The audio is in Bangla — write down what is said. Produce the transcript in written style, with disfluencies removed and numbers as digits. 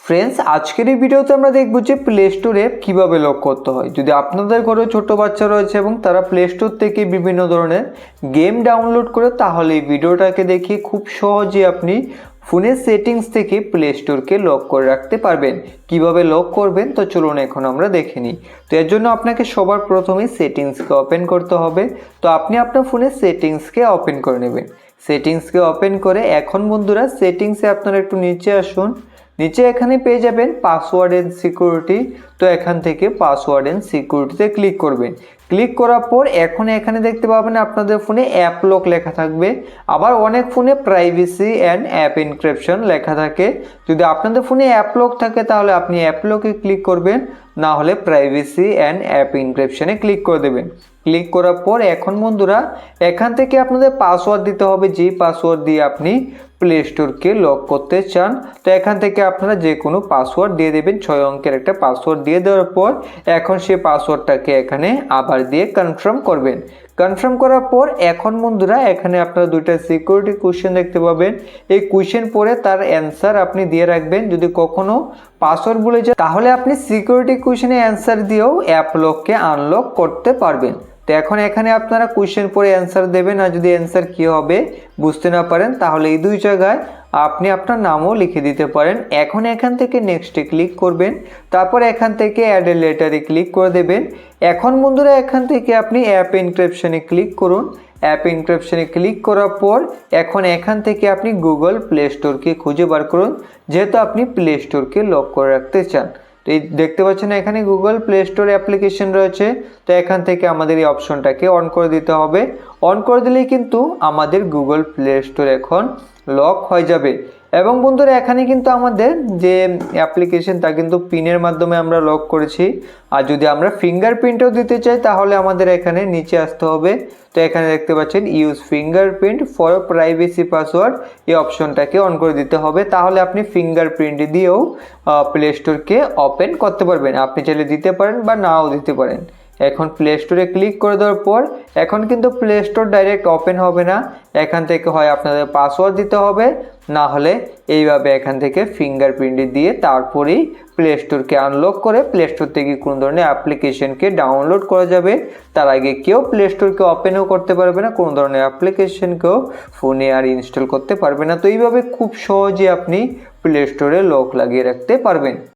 ফ্রেন্ডস, আজকের এই ভিডিওতে আমরা দেখব যে প্লে স্টোর অ্যাপ কীভাবে লক করতে হয়। যদি আপনাদের ঘরে ছোট বাচ্চা রয়েছে এবং তারা প্লে স্টোর থেকে বিভিন্ন ধরনের গেম ডাউনলোড করে, তাহলে এই ভিডিওটাকে দেখে খুব সহজে আপনি ফোনের সেটিংস থেকে প্লে স্টোরকে লক করে রাখতে পারবেন। কিভাবে লক করবেন তো চলুন এখন আমরা দেখে নিই। তো এর জন্য আপনাকে সবার প্রথমেই সেটিংসকে ওপেন করতে হবে। তো আপনি আপনার ফোনের সেটিংসকে ওপেন করে নেবেন। সেটিংসকে ওপেন করে এখন বন্ধুরা সেটিংসে আপনারা একটু নিচে আসুন। নিচে এখানে পেয়ে যাবেন পাসওয়ার্ড এন্ড সিকিউরিটি। তো এখান থেকে পাসওয়ার্ড এন্ড সিকিউরিটিতে ক্লিক করবেন। ক্লিক করার পর এখন এখানে দেখতে পাবেন আপনাদের ফোনে অ্যাপ লক লেখা থাকবে। আবার অনেক ফোনে প্রাইভেসি অ্যান্ড অ্যাপ এনক্রিপশন লেখা থাকে। যদি আপনাদের ফোনে অ্যাপ লক থাকে তাহলে আপনি অ্যাপ লকে ক্লিক করবেন, না হলে প্রাইভেসি অ্যান্ড অ্যাপ এনক্রিপশনে ক্লিক করে দেবেন। ক্লিক করার পর এখন বন্ধুরা এখান থেকে আপনাদের পাসওয়ার্ড দিতে হবে, যেই পাসওয়ার্ড দিয়ে আপনি প্লে স্টোরকে লক করতে চান। তো এখান থেকে আপনারা যে কোনো পাসওয়ার্ড দিয়ে দেবেন। 6 অঙ্কের একটা পাসওয়ার্ড দিয়ে দেওয়ার পর এখন সেই পাসওয়ার্ডটাকে এখানে আবার দিয়ে কনফার্ম করবেন। কনফার্ম করার পর এখন বন্ধুরা এখানে আপনারা দুইটা সিকিউরিটি কোশ্চেন দেখতে পাবেন। এই কোশ্চেন পরে তার অ্যান্সার আপনি দিয়ে রাখবেন। যদি কখনো পাসওয়ার্ড ভুলে যায় তাহলে আপনি সিকিউরিটি কোশ্চেনে অ্যান্সার দিয়েও অ্যাপ লককে আনলক করতে পারবেন। তো এখন এখানে আপনারা কোশ্চেন পরে অ্যান্সার দেবেন, আর যদি অ্যান্সার কী হবে বুঝতে না পারেন তাহলে এই দুই জায়গায় আপনি আপনার নামও লিখে দিতে পারেন। এখন এখান থেকে নেক্সটে ক্লিক করবেন, তারপর এখান থেকে অ্যাড এ লেটারে ক্লিক করে দেবেন। এখন বন্ধুরা এখান থেকে আপনি অ্যাপ এনক্রিপশনে ক্লিক করুন। অ্যাপ এনক্রিপশনে ক্লিক করার পর এখন এখান থেকে আপনি গুগল প্লে স্টোরকে খুঁজে বার করুন, যেহেতু আপনি প্লে স্টোরকে লক করে রাখতে চান। তো এই দেখতে পাচ্ছেন এখানে গুগল প্লে স্টোর অ্যাপ্লিকেশন রয়েছে। তো এখান থেকে আমাদের এই অপশনটাকে অন করে দিতে হবে। অন করে দিলেই কিন্তু আমাদের গুগল প্লে স্টোর এখন লক হয়ে যাবে। এবং বন্ধুরা এখানে কিন্তু আমাদের যে অ্যাপ্লিকেশন তা কিন্তু পিনের মাধ্যমে আমরা লক করেছি। আর যদি আমরা ফিঙ্গারপ্রিন্টও দিতে চাই তাহলে আমাদের এখানে নিচে আসতে হবে। তো এখানে দেখতে পাচ্ছেন use fingerprint for privacy password, এই অপশনটাকে অন করে দিতে হবে। তাহলে আপনি ফিঙ্গারপ্রিন্ট দিয়েও প্লে স্টোরকে ওপেন করতে পারবেন। আপনি চাইলে দিতে পারেন বা নাও দিতে পারেন। এখন প্লে স্টোরে ক্লিক করে দেওয়ার পর এখন কিন্তু প্লে স্টোর ডাইরেক্ট ওপেন হবে না। এখান থেকে হয় আপনাদের পাসওয়ার্ড দিতে হবে, না হলে এইভাবে এখান থেকে ফিঙ্গারপ্রিন্ট দিয়ে তারপরেই প্লে স্টোরকে আনলক করে প্লে স্টোর থেকে কোন ধরনের অ্যাপ্লিকেশনকে ডাউনলোড করা যাবে। তার আগে কেউ প্লে স্টোরকে ওপেনও করতে পারবে না, কোনো ধরনের অ্যাপ্লিকেশনকেও ফোনে আর ইনস্টল করতে পারবে না। তো এইভাবে খুব সহজে আপনি প্লে স্টোরে লক লাগিয়ে রাখতে পারবেন।